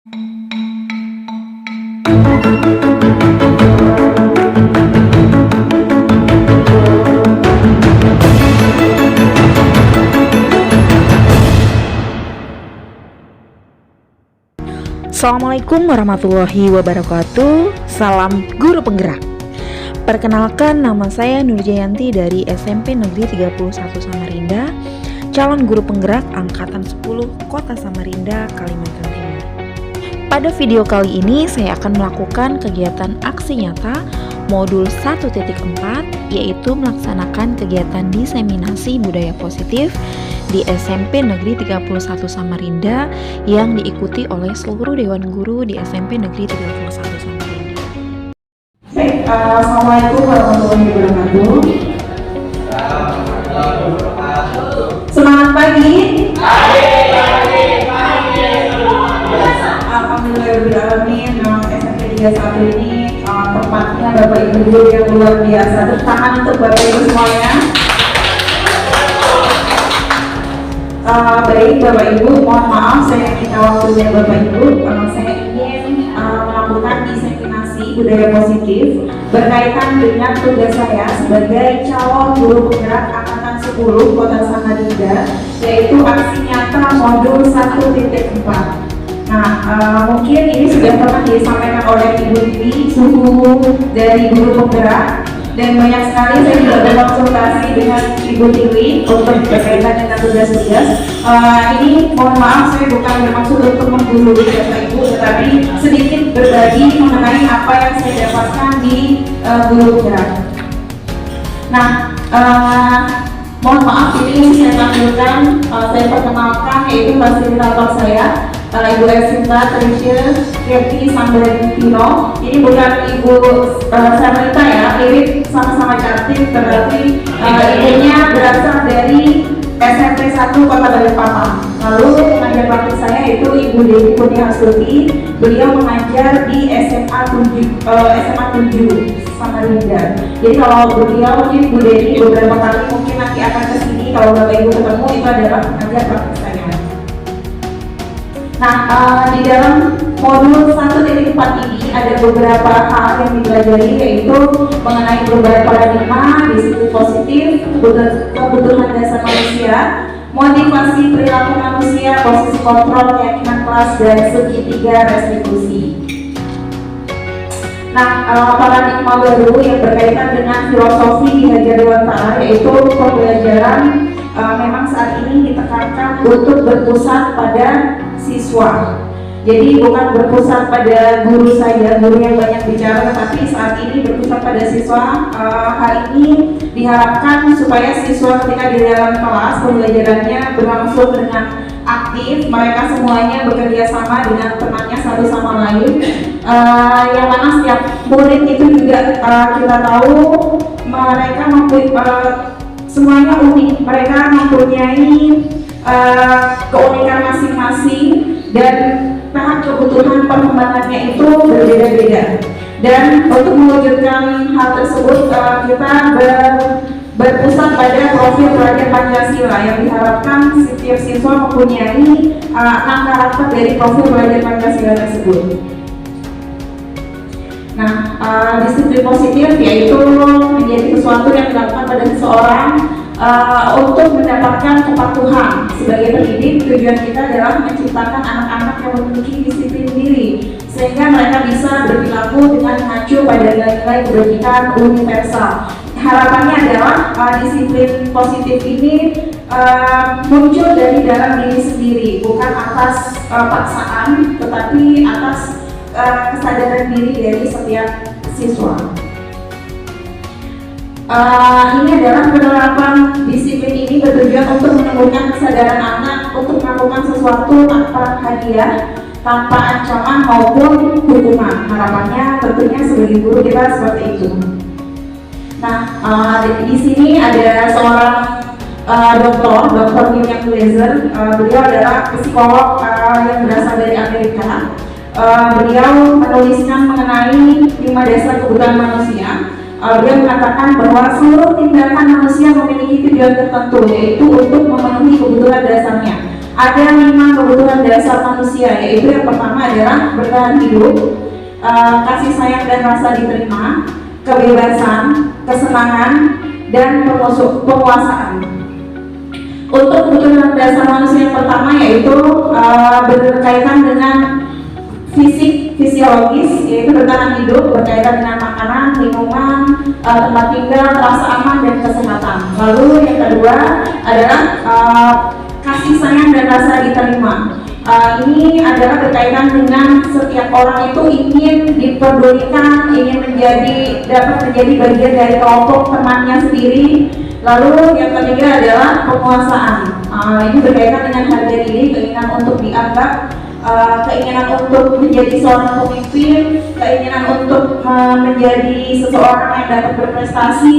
Assalamualaikum warahmatullahi wabarakatuh. Salam guru penggerak. Perkenalkan, nama saya Nurjayanti dari SMP Negeri 31 Samarinda, calon guru penggerak angkatan 10 Kota Samarinda, Kalimantan Timur. Pada video kali ini saya akan melakukan kegiatan aksi nyata modul 1.4, yaitu melaksanakan kegiatan diseminasi budaya positif di SMP Negeri 31 Samarinda yang diikuti oleh seluruh Dewan Guru di SMP Negeri 31 Samarinda. Assalamualaikum warahmatullahi wabarakatuh. Semangat pagi. Alhamdulillahirrahmanirrahim. SMP 31 ini tempatnya Bapak Ibu guru yang luar biasa. Tepuk tangan untuk Bapak Ibu semuanya. Baik Bapak Ibu, mohon maaf saya minta waktunya Bapak Ibu. Saya ingin melakukan diseminasi budaya positif berkaitan dengan tugas saya sebagai calon guru penggerak angkatan 10 Kota Samarinda, yaitu aksi nyata modul 1.4. Nah, mungkin ini sudah pernah disampaikan oleh Ibu Tiwi, suhu dari guru penggerak, dan banyak sekali saya juga berkonsultasi dengan Ibu Tiwi untuk berkaitan dengan tugas-tugas. Ini mohon maaf, saya bukan bermaksud untuk menggurui Bapak Ibu, tetapi sedikit berbagi mengenai apa yang saya dapatkan di guru penggerak. Nah, mohon maaf, ini saya tampilkan, saya perkenalkan, yaitu fasilitator saya, Ibu Esinta Trisha Kirti Sambalentino. Ini bukan Ibu Sarita ya, mirip sama-sama cantik, berarti ibunya berasal dari SMP 1 Kota Balikpapan. Lalu pengajar praktik saya itu Ibu Dewi Kurnia Surti. Beliau mengajar di SMA 7 Samarinda. Jadi kalau beliau mungkin Bu Dewi beberapa kali mungkin nanti akan kesini, kalau Bapak Ibu ketemu, itu adalah pengajar praktik saya. Nah, di dalam modul 1.4 ini ada beberapa hal yang dipelajari, yaitu mengenai perubahan paradigma, disiplin positif, kebutuhan dasar manusia, motivasi perilaku manusia, posisi kontrol, keyakinan kelas, dan segitiga restitusi. Nah, paradigma baru yang berkaitan dengan filosofi di Hajar Dewantara, yaitu pembelajaran memang saat ini ditekankan untuk berpusat pada siswa. Jadi bukan berpusat pada guru saja, guru yang banyak bicara, tetapi saat ini berpusat pada siswa. Hal ini diharapkan supaya siswa ketika di dalam kelas pembelajarannya berlangsung dengan aktif, mereka semuanya bekerja sama dengan temannya satu sama lain. Yang mana setiap murid itu juga kita tahu mereka semuanya unik, mereka mempunyai keunikan masing-masing dan tahap kebutuhan perkembangannya itu berbeda-beda. Dan untuk mewujudkan hal tersebut kita berpusat pada profil pelajar Pancasila yang diharapkan setiap siswa mempunyai 6 karakter dari profil pelajar Pancasila tersebut. Nah, disiplin positif yaitu menjadi sesuatu yang dilakukan pada seseorang untuk mendapatkan kepatuhan. Sebagai pendidik, tujuan kita adalah menciptakan anak-anak yang memiliki disiplin diri, sehingga mereka bisa berperilaku dengan mengacu pada nilai-nilai kebajikan universal. Harapannya adalah disiplin positif ini muncul dari dalam diri sendiri, bukan atas paksaan, tetapi atas kesadaran diri dari setiap siswa. Ini adalah penerapan disiplin ini bertujuan untuk menumbuhkan kesadaran anak untuk melakukan sesuatu tanpa hadiah, tanpa ancaman maupun hukuman. Harapannya tentunya sebagai guru kita seperti itu. Nah, di sini ada seorang Dr. William Glazer. Beliau adalah psikolog yang berasal dari Amerika. Beliau menuliskan mengenai 5 dasar kebutuhan manusia. Dia mengatakan bahwa seluruh tindakan manusia memiliki tujuan tertentu, yaitu untuk memenuhi kebutuhan dasarnya. ada 5 kebutuhan dasar manusia, yaitu yang pertama adalah bertahan hidup, kasih sayang dan rasa diterima, kebebasan, kesenangan, dan penguasaan. Untuk kebutuhan dasar manusia yang pertama yaitu berkaitan dengan fisiologis, yaitu bertahan hidup, berkaitan dengan makanan, minuman, tempat tinggal, rasa aman, dan kesehatan. Lalu yang kedua adalah kasih sayang dan rasa diterima. Ini adalah berkaitan dengan setiap orang itu ingin diperdulikan, ingin dapat menjadi bagian dari kelompok temannya sendiri. Lalu yang ketiga adalah penguasaan. Ini berkaitan dengan harga diri, keinginan untuk dianggap, keinginan untuk menjadi seorang pemimpin, keinginan untuk menjadi seseorang yang dapat berprestasi,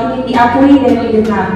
ingin diakui dan didengar.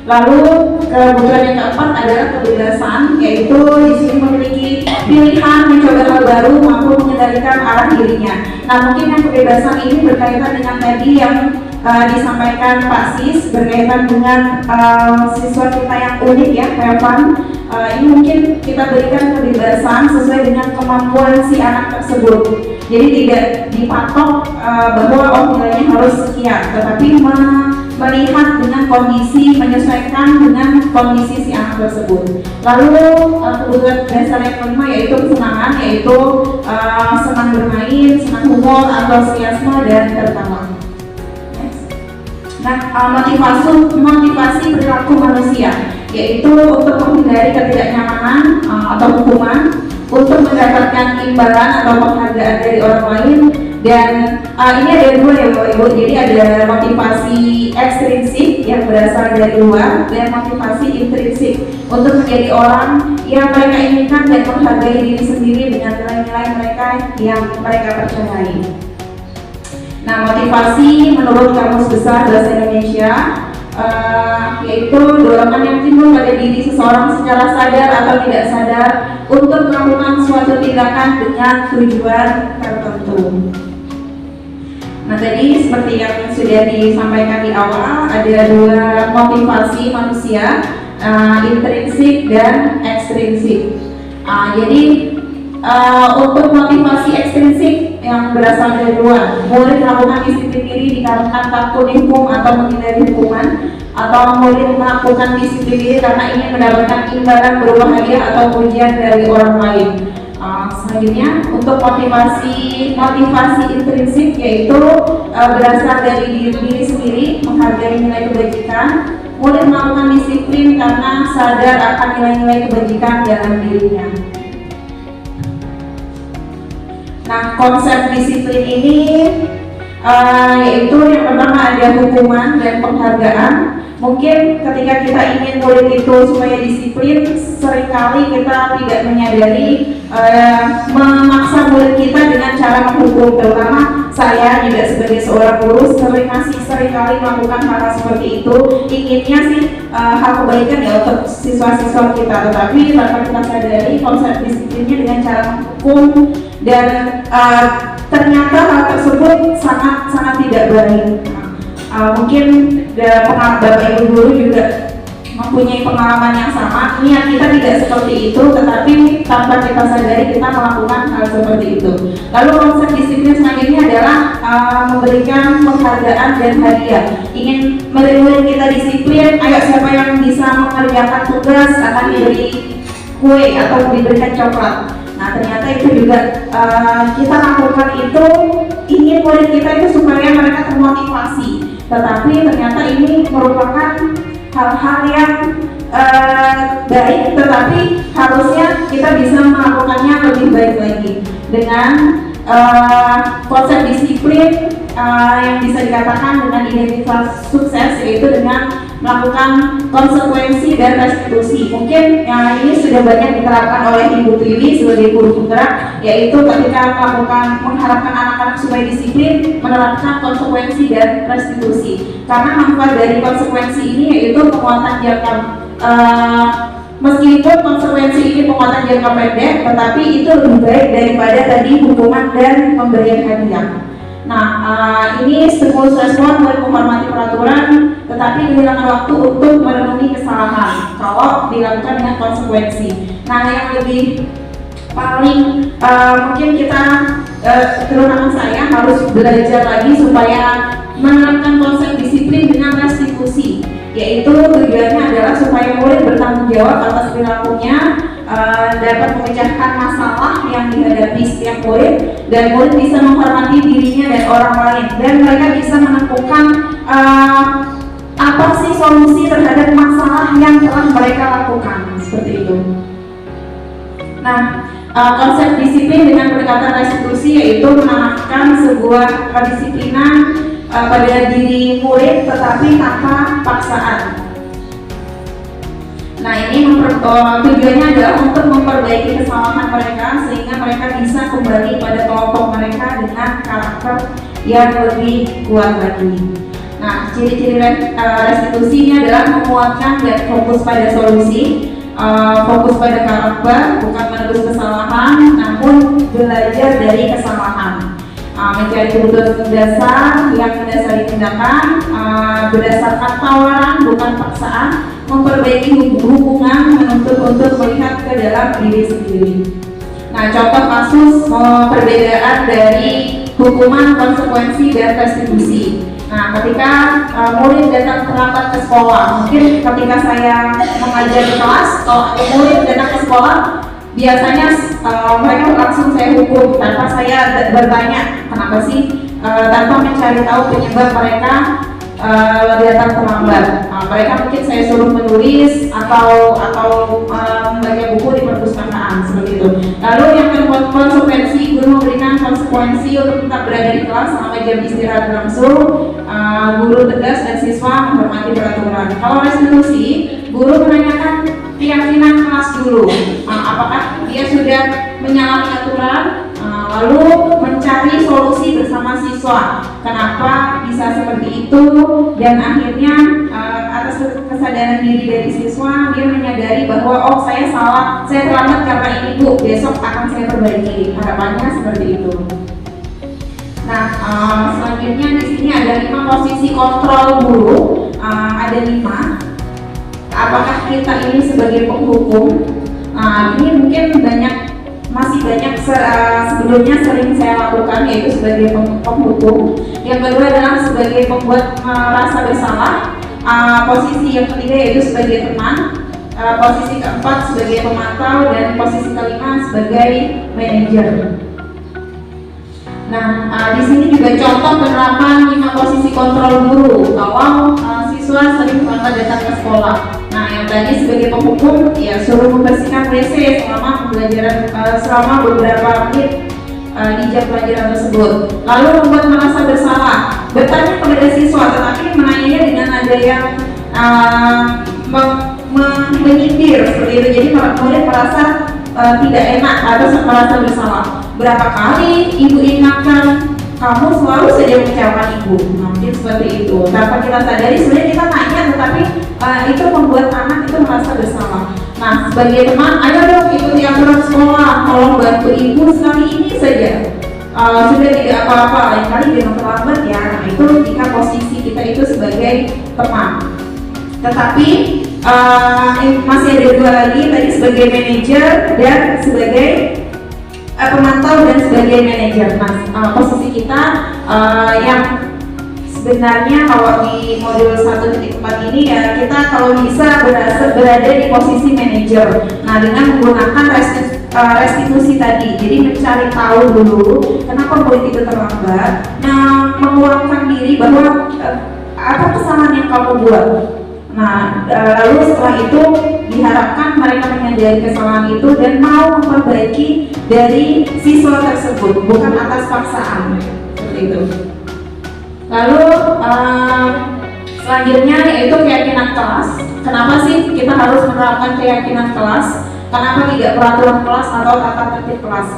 Lalu kebutuhan yang keempat adalah kebebasan, yaitu di sini memiliki pilihan mencoba hal baru mampu mengendalikan arah dirinya. Nah, mungkin yang kebebasan ini berkaitan dengan tadi yang disampaikan Pak Sis, berkaitan dengan siswa kita yang unik ya, Evan. Ini mungkin kita berikan kebebasan sesuai dengan kemampuan si anak tersebut. Jadi tidak dipatok bahwa nilainya harus sekian, tetapi melihat dengan kondisi, menyesuaikan dengan kondisi si anak tersebut. Lalu kebutuhan dasar yang kelima yaitu kesenangan, yaitu senang bermain, senang humor, antusiasme, dan tertawa. Nah, motivasi perilaku manusia, yaitu untuk menghindari ketidaknyamanan atau hukuman, untuk mendapatkan imbalan atau penghargaan dari orang lain. Dan ini ada dua ya Bapak Ibu, jadi ada motivasi ekstrinsik yang berasal dari luar dan motivasi intrinsik untuk menjadi orang yang mereka inginkan dan menghargai diri sendiri dengan nilai-nilai mereka yang mereka percayai. Nah, motivasi menurut Kamus Besar Bahasa Indonesia yaitu dorongan yang timbul pada diri seseorang secara sadar atau tidak sadar untuk melakukan suatu tindakan dengan tujuan tertentu. Nah, tadi seperti yang sudah disampaikan di awal, ada dua motivasi manusia, intrinsik dan ekstrinsik. Jadi untuk motivasi ekstrinsik yang berasal dari luar, boleh melakukan disiplin diri dikarenakan takut hukum atau menghindari hukuman, atau boleh melakukan disiplin diri karena ingin mendapatkan imbalan berupa hadiah atau pujian dari orang lain. Selanjutnya untuk motivasi intrinsik yaitu berasal dari diri sendiri, menghargai nilai kebajikan, boleh melakukan disiplin karena sadar akan nilai-nilai kebajikan dalam dirinya. Nah, konsep disiplin ini yaitu yang pertama ada hukuman dan penghargaan. Mungkin ketika kita ingin murid itu supaya disiplin, seringkali kita tidak menyadari memaksa murid kita dengan cara menghukum. Terutama saya juga sebagai seorang guru seringkali melakukan hal seperti itu. Inginnya sih hal kebaikan ya untuk siswa-siswa kita, tetapi tanpa kita sadari konsep disiplinnya dengan cara menghukum, dan ternyata hal tersebut sangat tidak baik. Mungkin Bapak Ibu guru juga mempunyai pengalaman yang sama. Niat kita tidak seperti itu, tetapi tanpa kita sadari kita melakukan hal seperti itu. Lalu konsep disiplin selanjutnya adalah memberikan penghargaan dan hadiah. Ingin murid-murid kita disiplin, ayo siapa yang bisa mengerjakan tugas akan diberi kue atau diberikan coklat. Nah, ternyata itu juga kita lakukan itu ingin murid kita itu supaya mereka termotivasi. Tetapi ternyata ini merupakan hal-hal yang baik, tetapi harusnya kita bisa melakukannya lebih baik lagi dengan konsep disiplin yang bisa dikatakan dengan identitas sukses, yaitu dengan melakukan konsekuensi dan restitusi. Mungkin ini sudah banyak diterapkan oleh Ibu Tiwi sebagai guru penggerak, yaitu ketika mengharapkan anak-anak supaya disiplin, menerapkan konsekuensi dan restitusi. Karena manfaat dari konsekuensi ini yaitu penguatan jangka meskipun konsekuensi ini penguatan jangka pendek, tetapi itu lebih baik daripada tadi hukuman dan pemberian hadiah. Nah, ini stimulus respon mulai menghormati peraturan, tetapi kehilangan waktu untuk merenungi kesalahan kalau dilakukan dengan konsekuensi. Nah, yang lebih paling mungkin kita terutama saya harus belajar lagi supaya menerapkan konsep disiplin dengan restitusi, yaitu tujuannya adalah supaya murid bertanggung jawab atas perilakunya, dapat memecahkan masalah yang dihadapi setiap murid, dan murid bisa menghormati dirinya dan orang lain, dan mereka bisa menemukan apa sih solusi terhadap masalah yang telah mereka lakukan, seperti itu. Nah, konsep disiplin dengan pendekatan restitusi yaitu menanamkan sebuah kedisiplinan pada diri murid tetapi tanpa paksaan. Nah, ini tujuannya adalah untuk memperbaiki kesalahan mereka sehingga mereka bisa kembali pada kelompok mereka dengan karakter yang lebih kuat lagi. Nah, ciri-ciri restitusinya adalah menguatkan dan fokus pada solusi, fokus pada karakter, bukan menebus kesalahan, namun belajar dari kesalahan. Mencari kebutuhan dasar yang mendasari tindakan, berdasarkan tawaran bukan paksaan, memperbaiki hubungan, menuntut untuk melihat ke dalam diri sendiri. Nah, contoh kasus perbedaan dari hukuman, konsekuensi, dan restitusi. Nah, ketika murid datang terlambat ke sekolah, mungkin ketika saya mengajar di kelas, kalau murid datang ke sekolah, biasanya mereka langsung saya hukum tanpa saya bertanya kenapa sih, tanpa mencari tahu penyebab mereka datang terlambat. Mereka mungkin saya suruh menulis atau membaca buku di perpustakaan, seperti itu. Lalu yang konsekuensi, guru memberikan konsekuensi untuk tetap berada di kelas selama jam istirahat berlangsung. Guru tegas dan siswa menghormati peraturan. Kalau restitusi, guru menanyakan keyakinan kelas dulu, apakah dia sudah menyalahi aturan, lalu mencari solusi bersama siswa kenapa bisa seperti itu, dan akhirnya atas kesadaran diri dari siswa dia menyadari bahwa oh saya salah, saya terlambat karena ini Bu, besok akan saya perbaiki. Harapannya seperti itu. Nah, selanjutnya di sini ada 5 posisi kontrol guru, ada 5. Apakah kita ini sebagai penghukum? Ini mungkin masih banyak sebelumnya sering saya lakukan, yaitu sebagai penghukum. Yang kedua adalah sebagai pembuat rasa bersalah. Posisi yang ketiga yaitu sebagai teman. Posisi keempat sebagai pemantau, dan posisi kelima sebagai manajer. Nah, di sini juga contoh penerapan 5 posisi kontrol guru kalau siswa sering terlambat datang ke sekolah. Nah, yang tadi sebagai penghukum ya suruh membersihkan WC selama pembelajaran selama beberapa menit di jam pelajaran tersebut. Lalu membuat merasa bersalah, bertanya kepada siswa, tetapi menanyanya dengan nada yang menyindir seperti itu. Jadi murid merasa tidak enak atau merasa bersalah. Berapa kali ibu ingatkan, kamu selalu saja mengecewakan ibu. Mungkin seperti itu. Tanpa kita sadari sebenarnya kita tanya, tetapi itu membuat anak itu merasa bersalah. Nah, sebagai teman, ayo dong ikuti aturan sekolah, tolong bantu ibu sekali ini saja. Sudah tidak apa-apa, lain kali jangan terlambat ya. Nah, itu jika posisi kita itu sebagai teman. Tetapi masih ada 2 lagi, tadi sebagai manajer dan sebagai pemantau dan sebagai manajer. Nah, posisi kita yang sebenarnya kalau di modul 1.4 ini ya kita kalau bisa berada di posisi manajer. Nah, dengan menggunakan restitusi tadi, jadi mencari tahu dulu kenapa murid itu terlambat. Nah, menguatkan diri bahwa apa kesalahan yang kamu buat. Nah, lalu setelah itu diharapkan mereka menyadari kesalahan itu dan mau memperbaiki dari siswa tersebut, bukan atas paksaan, seperti itu. Lalu selanjutnya yaitu keyakinan kelas. Kenapa sih kita harus menerapkan keyakinan kelas? Kenapa tidak peraturan kelas atau tata tertib kelas?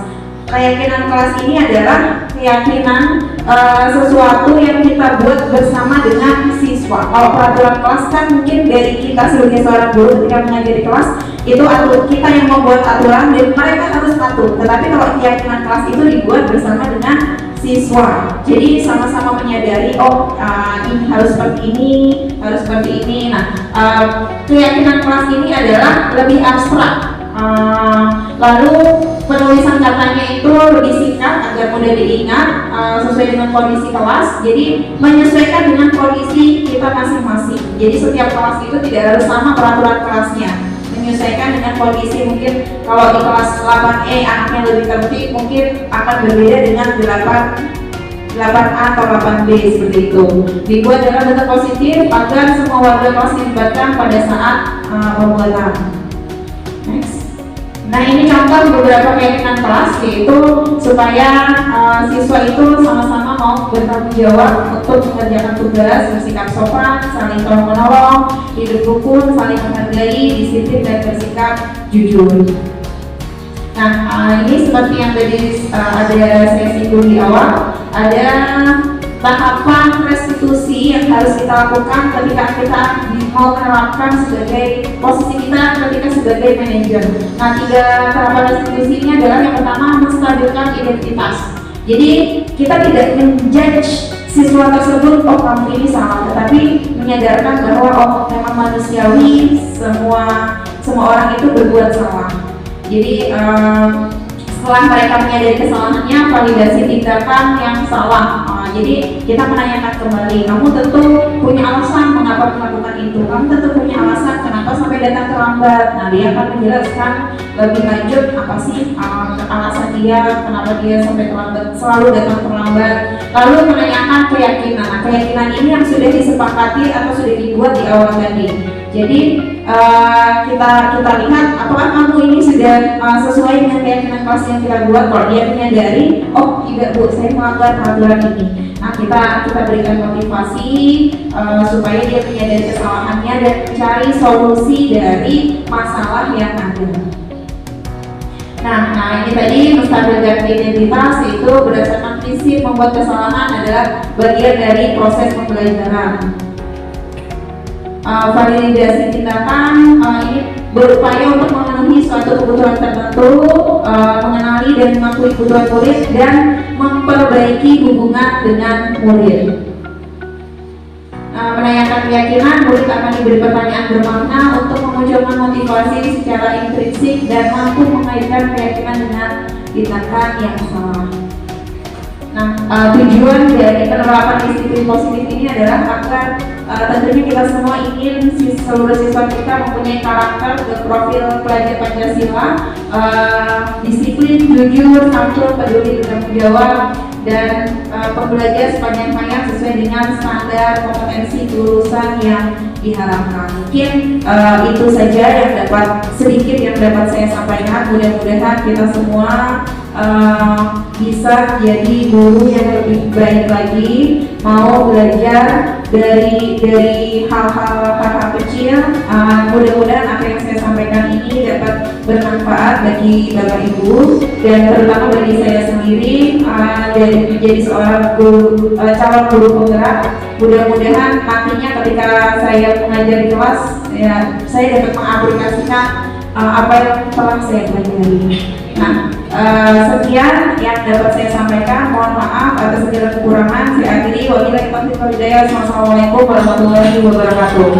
Keyakinan kelas ini adalah keyakinan sesuatu yang kita buat bersama dengan siswa. Kalau peraturan kelas kan mungkin dari kita sebagai seorang guru ketika mengajar di kelas itu kita yang membuat aturan dan mereka harus patuh. Tetapi kalau keyakinan kelas itu dibuat bersama dengan siswa. Jadi sama-sama menyadari ini harus seperti ini, harus seperti ini. Nah, keyakinan kelas ini adalah lebih abstrak. Lalu penulisan katanya itu lebih singkat agar mudah diingat, sesuai dengan kondisi kelas. Jadi menyesuaikan dengan kondisi kita masing-masing. Jadi setiap kelas itu tidak harus sama peraturan kelasnya, menyesuaikan dengan kondisi. Mungkin kalau di kelas 8E anaknya lebih tertib, mungkin akan berbeda dengan 8A atau 8B seperti itu. Dibuat dalam bentuk positif agar semua warga kelas dilibatkan pada saat pembuatan. Next. Nah, ini contoh beberapa keyakinan kelas, yaitu supaya siswa itu sama-sama mau bertanggung jawab untuk mengerjakan tugas, bersikap sopan, saling tolong menolong, hidup rukun, saling menghargai, disiplin dan bersikap jujur. Nah, ini seperti yang tadi ada saya singgung di awal, ada tahapan restitusi yang harus kita lakukan ketika kita mau menerapkan sebagai posisi kita ketika sebagai manajer. Nah, 3 tahapan restitusi ini adalah yang pertama, menstabilkan identitas. Jadi kita tidak menjudge siswa tersebut, oh kamu ini salah, tetapi menyadarkan bahwa oh memang manusiawi, semua orang itu berbuat salah. Jadi setelah mereka menyadari kesalahannya, validasi tindakan yang salah. Jadi kita menanyakan kembali, kamu tentu punya alasan mengapa melakukan itu, kamu tentu punya alasan kenapa sampai datang terlambat. Nah, dia akan menjelaskan lebih lanjut apa sih alasan dia, kenapa dia sampai terlambat, selalu datang terlambat. Lalu menanyakan keyakinan. Nah, keyakinan ini yang sudah disepakati atau sudah dibuat di awal tadi. Jadi kita lihat apakah kamu ini sudah sesuai dengan keyakinan kelas yang kita buat. Kalau dia menyadari, oh tidak Bu, saya melanggar peraturan ini. Nah, kita berikan motivasi supaya dia menyadari kesalahannya dan mencari solusi dari masalah yang ada. Nah, ini tadi menstabilkan identitas, itu berdasarkan prinsip membuat kesalahan adalah bagian dari proses pembelajaran. Validasi tindakan ini berupaya untuk memenuhi suatu kebutuhan tertentu, mengenali dan mengakui kebutuhan murid dan memperbaiki hubungan dengan murid. Menanyakan keyakinan, murid akan diberi pertanyaan bermakna untuk memunculkan motivasi secara intrinsik dan mampu mengaitkan keyakinan dengan tindakan yang salah. Nah, tujuan dari penerapan disiplin positif ini adalah agar tentunya kita semua ingin seluruh siswa kita mempunyai karakter dan profil pelajar Pancasila, disiplin, jujur, santun, peduli, bertanggung jawab, dan pembelajar sepanjang hayat sesuai dengan standar kompetensi kelulusan yang diharapkan. Mungkin itu saja yang sedikit yang dapat saya sampaikan. Mudah-mudahan kita semua bisa jadi guru yang lebih baik lagi, mau belajar dari hal-hal kecil. Mudah-mudahan apa yang saya sampaikan ini dapat bermanfaat bagi Bapak Ibu dan terutama bagi saya sendiri dari menjadi seorang calon guru penggerak. Mudah-mudahan nantinya ketika saya mengajar di kelas, ya, saya dapat mengaplikasikan apa yang telah saya pelajari. Nah, sekian yang dapat saya sampaikan. Mohon maaf atas segala kekurangan. Saya akhiri. Wabillahi taufiq wal hidayah. Wassalamualaikum warahmatullahi wabarakatuh.